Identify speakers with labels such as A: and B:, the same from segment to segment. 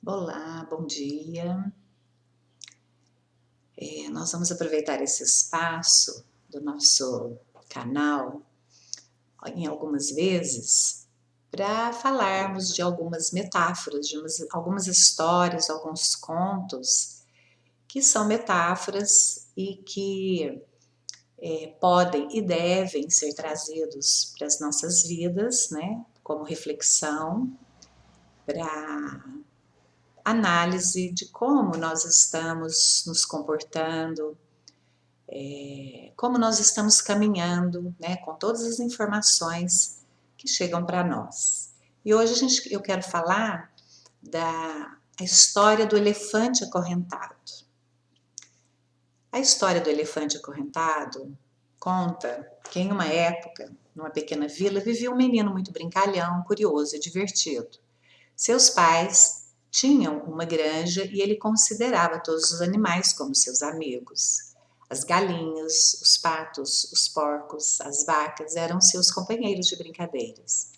A: Olá, bom dia. Nós vamos aproveitar esse espaço do nosso canal em algumas vezes para falarmos de algumas metáforas, de algumas histórias, alguns contos que são metáforas e que podem e devem ser trazidos para as nossas vidas, né, como reflexão, para análise de como nós estamos nos comportando, como nós estamos caminhando, né, com todas as informações que chegam para nós. E hoje eu quero falar da história do elefante acorrentado. A história do elefante acorrentado conta que em uma época, numa pequena vila, vivia um menino muito brincalhão, curioso e divertido. Seus pais tinham uma granja e ele considerava todos os animais como seus amigos. As galinhas, os patos, os porcos, as vacas eram seus companheiros de brincadeiras.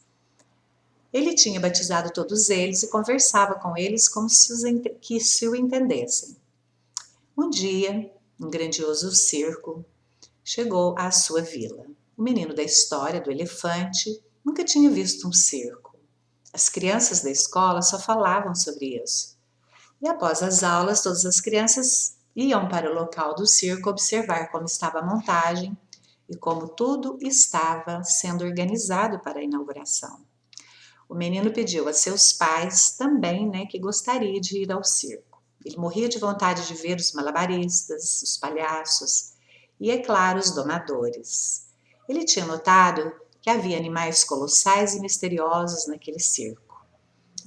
A: Ele tinha batizado todos eles e conversava com eles como se o entendessem. Um dia, um grandioso circo chegou à sua vila. O menino da história do elefante nunca tinha visto um circo. As crianças da escola só falavam sobre isso. E após as aulas, todas as crianças iam para o local do circo observar como estava a montagem e como tudo estava sendo organizado para a inauguração. O menino pediu a seus pais também, né, que gostaria de ir ao circo. Ele morria de vontade de ver os malabaristas, os palhaços e, é claro, os domadores. Ele tinha notado que havia animais colossais e misteriosos naquele circo.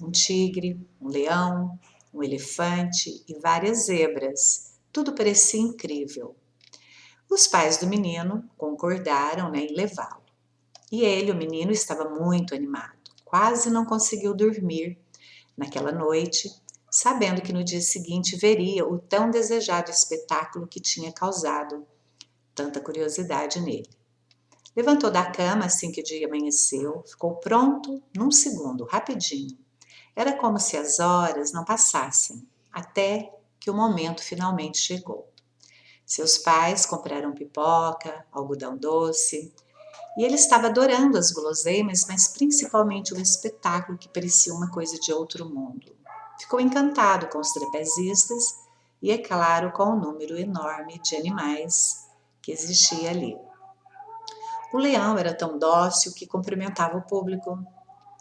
A: Um tigre, um leão, um elefante e várias zebras. Tudo parecia incrível. Os pais do menino concordaram, né, em levá-lo. E ele, o menino, estava muito animado. Quase não conseguiu dormir naquela noite, sabendo que no dia seguinte veria o tão desejado espetáculo que tinha causado tanta curiosidade nele. Levantou da cama assim que o dia amanheceu, ficou pronto num segundo, rapidinho. Era como se as horas não passassem, até que o momento finalmente chegou. Seus pais compraram pipoca, algodão doce, e ele estava adorando as guloseimas, mas principalmente o espetáculo que parecia uma coisa de outro mundo. Ficou encantado com os trapezistas e, é claro, com o número enorme de animais que existia ali. O leão era tão dócil que cumprimentava o público.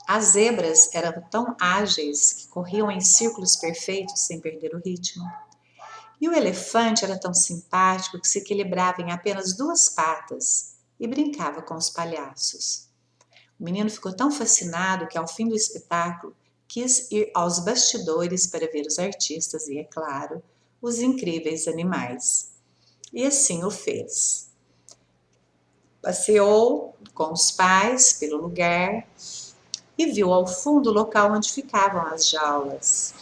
A: As zebras eram tão ágeis que corriam em círculos perfeitos sem perder o ritmo. E o elefante era tão simpático que se equilibrava em apenas duas patas e brincava com os palhaços. O menino ficou tão fascinado que, ao fim do espetáculo, quis ir aos bastidores para ver os artistas e, é claro, os incríveis animais. E assim o fez. Passeou com os pais pelo lugar e viu ao fundo o local onde ficavam as jaulas.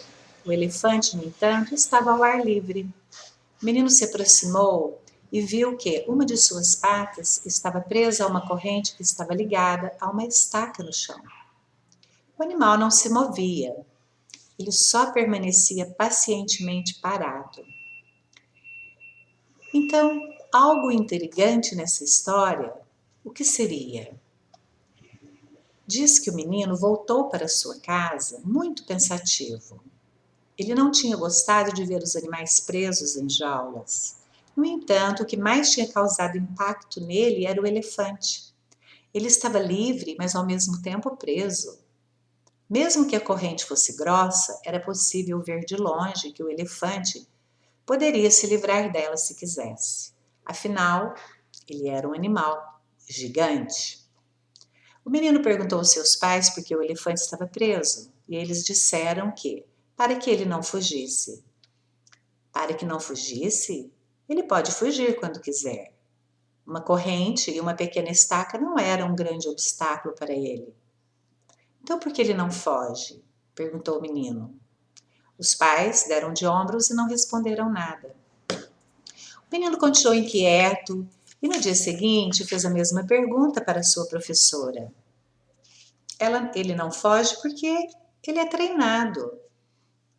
A: O elefante, no entanto, estava ao ar livre. O menino se aproximou e viu que uma de suas patas estava presa a uma corrente que estava ligada a uma estaca no chão. O animal não se movia, ele só permanecia pacientemente parado. Então, algo intrigante nessa história, o que seria? Diz que o menino voltou para sua casa muito pensativo. Ele não tinha gostado de ver os animais presos em jaulas. No entanto, o que mais tinha causado impacto nele era o elefante. Ele estava livre, mas ao mesmo tempo preso. Mesmo que a corrente fosse grossa, era possível ver de longe que o elefante poderia se livrar dela se quisesse. Afinal, ele era um animal gigante. O menino perguntou aos seus pais por que o elefante estava preso, e eles disseram que, para que ele não fugisse. Para que não fugisse? Ele pode fugir quando quiser. Uma corrente e uma pequena estaca não eram um grande obstáculo para ele. Então por que ele não foge? Perguntou o menino. Os pais deram de ombros e não responderam nada. O menino continuou inquieto e no dia seguinte fez a mesma pergunta para sua professora. Ele não foge porque ele é treinado.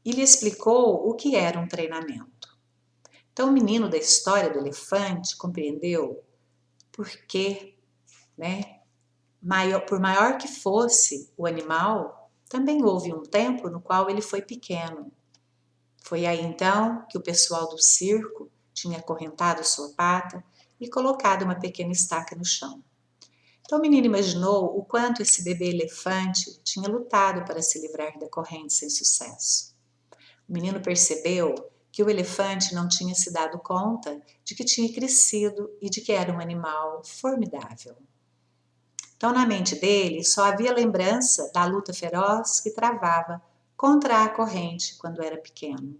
A: e lhe explicou o que era um treinamento. Então o menino da história do elefante compreendeu por que, né, por maior que fosse o animal, também houve um tempo no qual ele foi pequeno. Foi aí então que o pessoal do circo tinha acorrentado sua pata e colocado uma pequena estaca no chão. Então o menino imaginou o quanto esse bebê elefante tinha lutado para se livrar da corrente sem sucesso. O menino percebeu que o elefante não tinha se dado conta de que tinha crescido e de que era um animal formidável. Então, na mente dele, só havia lembrança da luta feroz que travava contra a corrente quando era pequeno.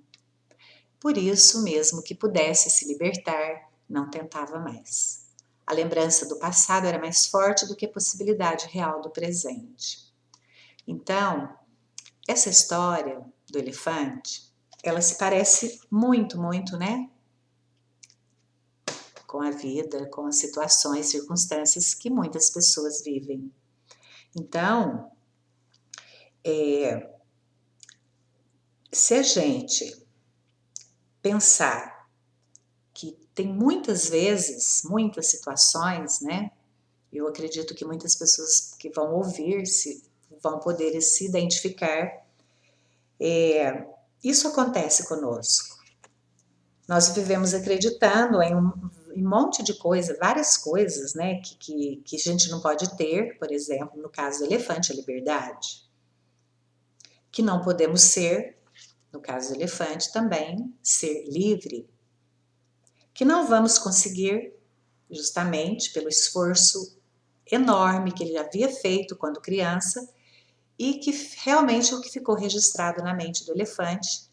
A: Por isso, mesmo que pudesse se libertar, não tentava mais. A lembrança do passado era mais forte do que a possibilidade real do presente. Então, essa história do elefante, ela se parece muito, né? Com a vida, com as situações, circunstâncias que muitas pessoas vivem. Então, se a gente pensar que tem muitas vezes, muitas situações, né? Eu acredito que muitas pessoas que vão ouvir vão poder se identificar. Isso acontece conosco. Nós vivemos acreditando em um monte de coisa, várias coisas, né? Que a gente não pode ter, por exemplo, no caso do elefante, a liberdade. Que não podemos ser, no caso do elefante também, ser livre. Que não vamos conseguir, justamente pelo esforço enorme que ele havia feito quando criança, e que realmente o que ficou registrado na mente do elefante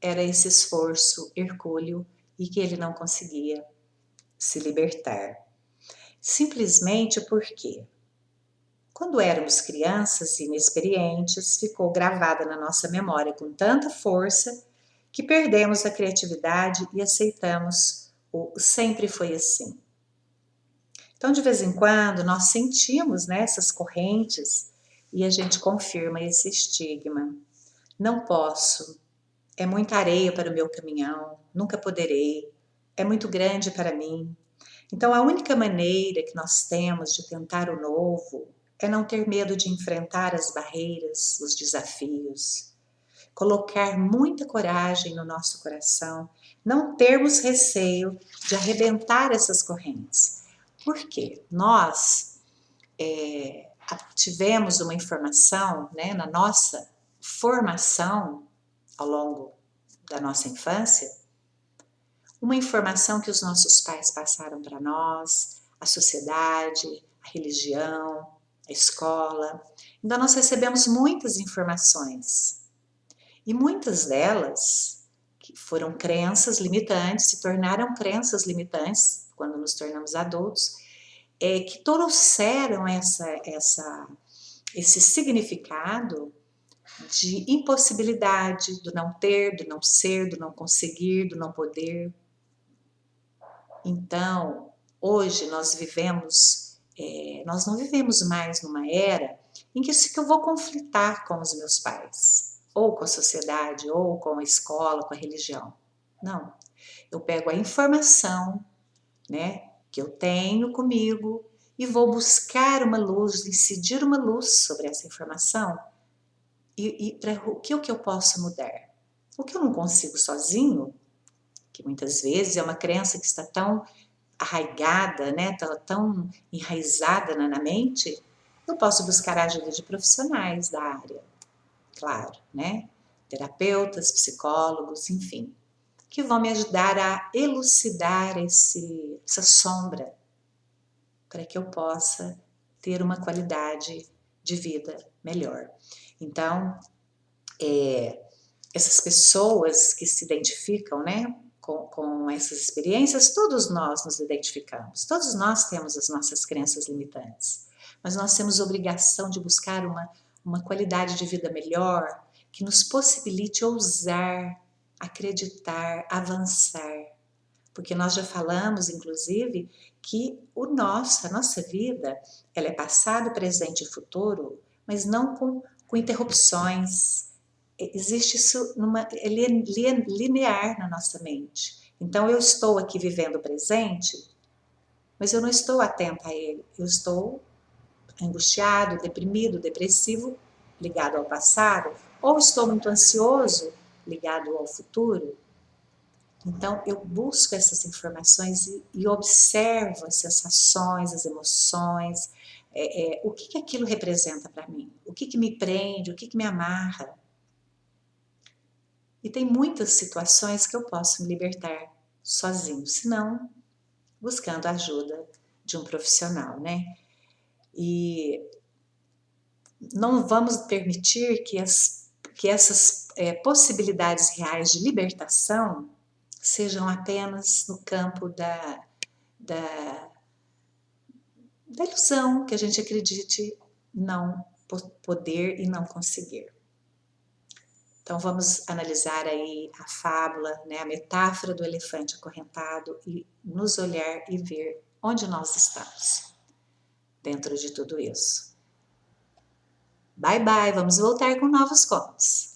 A: era esse esforço hercúleo e que ele não conseguia se libertar. Simplesmente porque, quando éramos crianças inexperientes, ficou gravada na nossa memória com tanta força que perdemos a criatividade e aceitamos o sempre foi assim. Então, de vez em quando, nós sentimos, né, essas correntes e a gente confirma esse estigma. Não posso, é muita areia para o meu caminhão, nunca poderei, é muito grande para mim. Então, a única maneira que nós temos de tentar o novo é não ter medo de enfrentar as barreiras, os desafios, colocar muita coragem no nosso coração, não termos receio de arrebentar essas correntes. Por quê? Nós tivemos uma informação, né, na nossa formação ao longo da nossa infância, uma informação que os nossos pais passaram para nós, a sociedade, a religião, a escola. Então nós recebemos muitas informações e muitas delas que foram crenças limitantes, se tornaram crenças limitantes quando nos tornamos adultos, que trouxeram esse significado de impossibilidade, do não ter, do não ser, do não conseguir, do não poder. Então, hoje nós não vivemos mais numa era em que eu vou conflitar com os meus pais, ou com a sociedade, ou com a escola, com a religião. Não, eu pego a informação, né, que eu tenho comigo e vou buscar uma luz, incidir uma luz sobre essa informação e para o que eu posso mudar. O que eu não consigo sozinho, que muitas vezes é uma crença que está tão arraigada, né, tão enraizada na mente, eu posso buscar a ajuda de profissionais da área, claro, né, terapeutas, psicólogos, enfim, que vão me ajudar a elucidar essa sombra, para que eu possa ter uma qualidade de vida melhor. Então, essas pessoas que se identificam, né, com essas experiências, todos nós nos identificamos, todos nós temos as nossas crenças limitantes, mas nós temos obrigação de buscar uma qualidade de vida melhor que nos possibilite ousar, acreditar, avançar, porque nós já falamos, inclusive, que a nossa vida, ela é passado, presente e futuro, mas não com interrupções, existe isso, ele é linear na nossa mente. Então, eu estou aqui vivendo o presente, mas eu não estou atenta a ele. Eu estou angustiado, deprimido, depressivo, ligado ao passado, ou estou muito ansioso, ligado ao futuro. Então, eu busco essas informações e observo as sensações, as emoções, o que aquilo representa para mim, o que me prende, o que me amarra. E tem muitas situações que eu posso me libertar sozinho, se não buscando a ajuda de um profissional, né? E não vamos permitir que essas possibilidades reais de libertação sejam apenas no campo da, da ilusão, que a gente acredite não poder e não conseguir. Então vamos analisar aí a fábula, né, a metáfora do elefante acorrentado e nos olhar e ver onde nós estamos dentro de tudo isso. Bye bye, vamos voltar com novos contos.